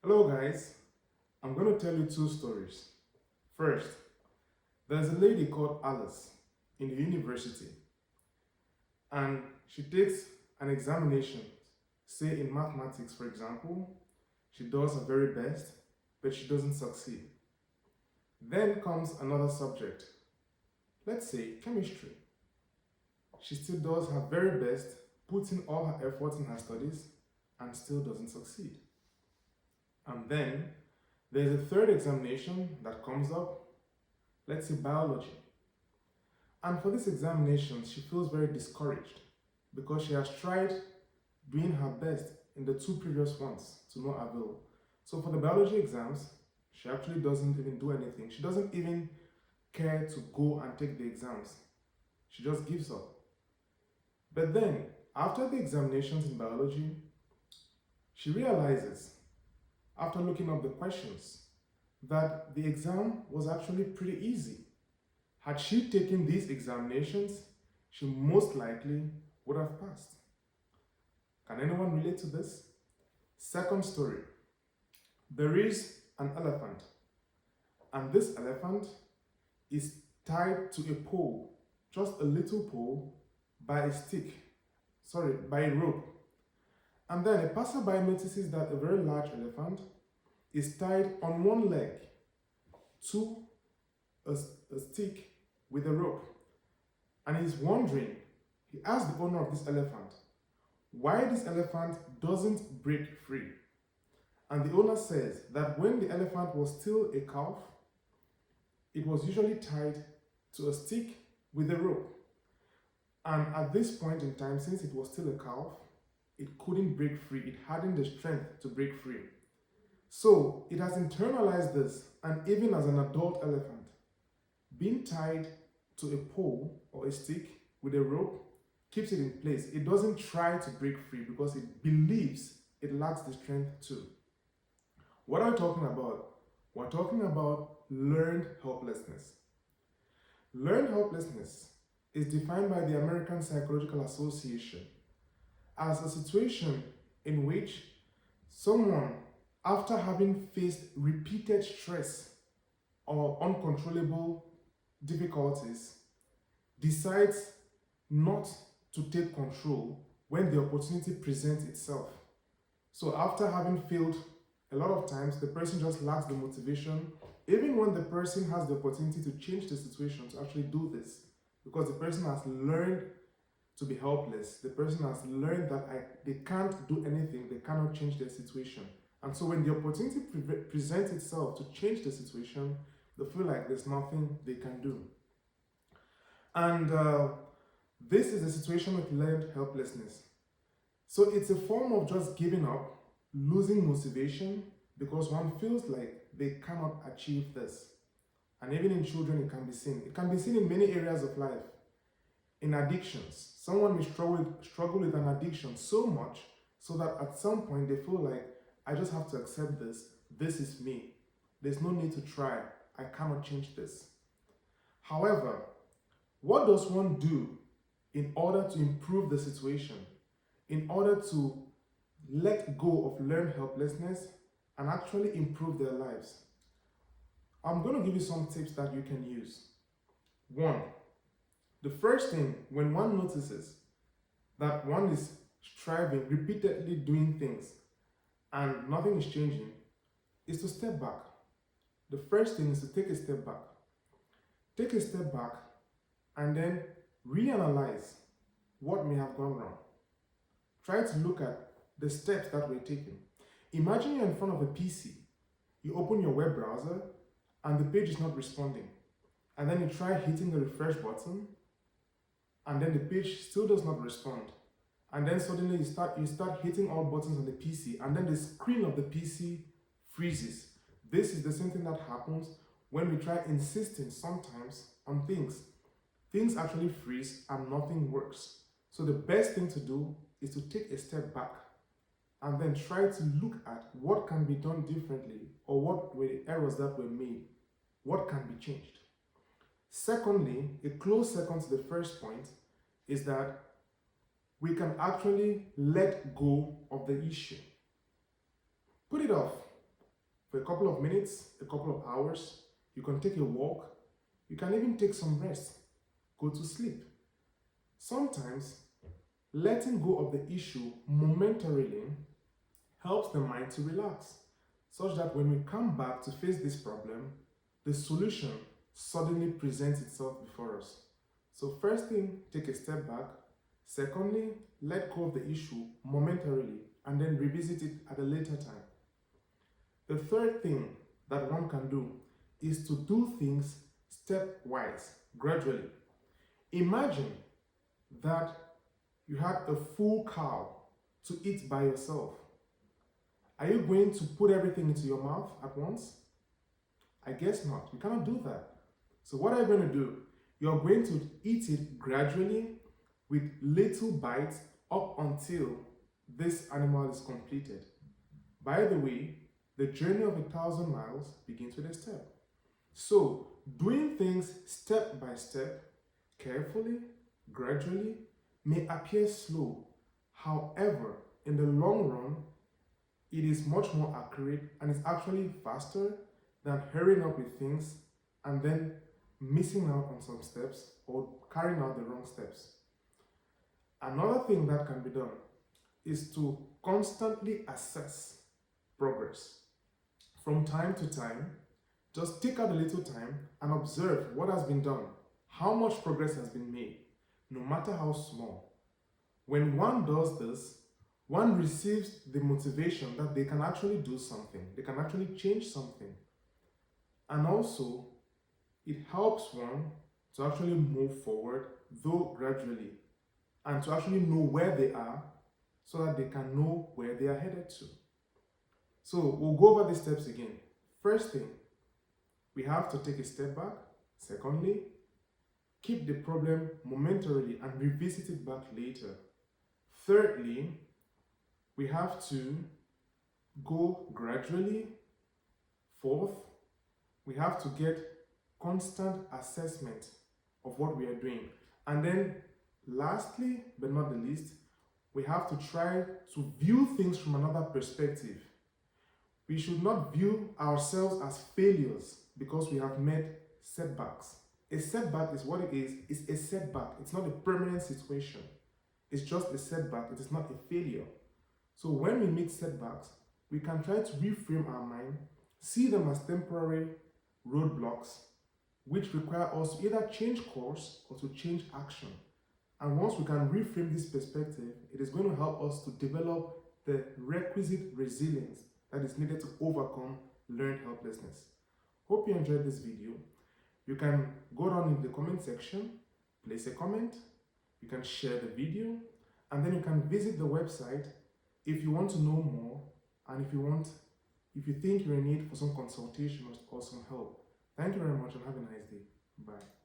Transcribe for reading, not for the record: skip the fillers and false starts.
Hello guys, I'm going to tell you two stories. First, there's a lady called Alice in the university and she takes an examination, say in mathematics for example. She does her very best, but she doesn't succeed. Then comes another subject, let's say chemistry. She still does her very best, puts in all her efforts in her studies, and still doesn't succeed. And then there's a third examination that comes up, let's say biology. And for this examination, she feels very discouraged because she has tried doing her best in the two previous ones to no avail. So for the biology exams, she actually doesn't even do anything. She doesn't even care to go and take the exams. She just gives up. But then, after the examinations in biology, she realizes, after looking up the questions, that the exam was actually pretty easy. Had she taken these examinations, she most likely would have passed. Can anyone relate to this? Second story. There is an elephant, and this elephant is tied to a pole, just a little pole, by a rope. And then a passerby notices that a very large elephant is tied on one leg to a stick with a rope. And he's wondering, he asks the owner of this elephant, why this elephant doesn't break free. And the owner says that when the elephant was still a calf, it was usually tied to a stick with a rope. And at this point in time, since it was still a calf, it couldn't break free. It hadn't the strength to break free. So it has internalized this, and even as an adult elephant, being tied to a pole or a stick with a rope keeps it in place. It doesn't try to break free because it believes it lacks the strength to. What are we talking about? We're talking about learned helplessness. Learned helplessness is defined by the American Psychological Association as a situation in which someone, after having faced repeated stress or uncontrollable difficulties, decides not to take control when the opportunity presents itself. So after having failed a lot of times, the person just lacks the motivation, even when the person has the opportunity to change the situation, to actually do this, because the person has learned to be helpless. The person has learned that they can't do anything, they cannot change their situation. And so when the opportunity presents itself to change the situation, they feel like there's nothing they can do. And this is a situation with learned helplessness. So it's a form of just giving up, losing motivation, because one feels like they cannot achieve this. And even in children, it can be seen. It can be seen in many areas of life. In addictions, someone may struggle with an addiction so much so that at some point they feel like, I just have to accept this. This is me. There's no need to try. I cannot change this. However, what does one do in order to improve the situation, in order to let go of learned helplessness and actually improve their lives? I'm going to give you some tips that you can use. One, the first thing, when one notices that one is striving, repeatedly doing things, and nothing is changing, is to step back. The first thing is to take a step back. Take a step back and then reanalyze what may have gone wrong. Try to look at the steps that were taken. Imagine you're in front of a PC. You open your web browser and the page is not responding. And then you try hitting the refresh button and then the page still does not respond. And then suddenly you start hitting all buttons on the PC and then the screen of the PC freezes. This is the same thing that happens when we try insisting sometimes on things. Things actually freeze and nothing works. So the best thing to do is to take a step back and then try to look at what can be done differently, or what were the errors that were made, what can be changed. Secondly, a close second to the first point is that we can actually let go of the issue. Put it off. for a couple of minutes, a couple of hours. You can take a walk. You can even take some rest. Go to sleep. Sometimes, letting go of the issue momentarily helps the mind to relax, such that when we come back to face this problem, the solution suddenly presents itself before us. So first thing, take a step back. Secondly, let go of the issue momentarily and then revisit it at a later time. The third thing that one can do is to do things stepwise, gradually. Imagine that you had a full cow to eat by yourself. Are you going to put everything into your mouth at once? I guess not. You cannot do that. So what are you going to do? You're going to eat it gradually with little bites up until this animal is completed. By the way, the journey of 1,000 miles begins with a step. So doing things step by step, carefully, gradually, may appear slow. However, in the long run, it is much more accurate and is actually faster than hurrying up with things and then missing out on some steps or carrying out the wrong steps. Another thing that can be done is to constantly assess progress. From time to time, just take out a little time and observe what has been done, how much progress has been made, no matter how small. When one does this, one receives the motivation that they can actually do something, they can actually change something. And also, it helps one to actually move forward, though gradually, and to actually know where they are so that they can know where they are headed to. So we'll go over the steps again. First thing, we have to take a step back. Secondly, keep the problem momentarily and revisit it back later. Thirdly, we have to go gradually. Fourth, we have to get constant assessment of what we are doing. And then lastly, but not the least, we have to try to view things from another perspective. We should not view ourselves as failures because we have met setbacks. A setback is what it is. It's a setback. It's not a permanent situation. It's just a setback. It is not a failure. So when we meet setbacks, we can try to reframe our mind, see them as temporary roadblocks, which require us to either change course or to change action. And once we can reframe this perspective, it is going to help us to develop the requisite resilience that is needed to overcome learned helplessness. Hope you enjoyed this video. You can go down in the comment section, place a comment, you can share the video, and then you can visit the website if you want to know more and if you think you're in need for some consultation or some help. Thank you very much and have a nice day. Bye.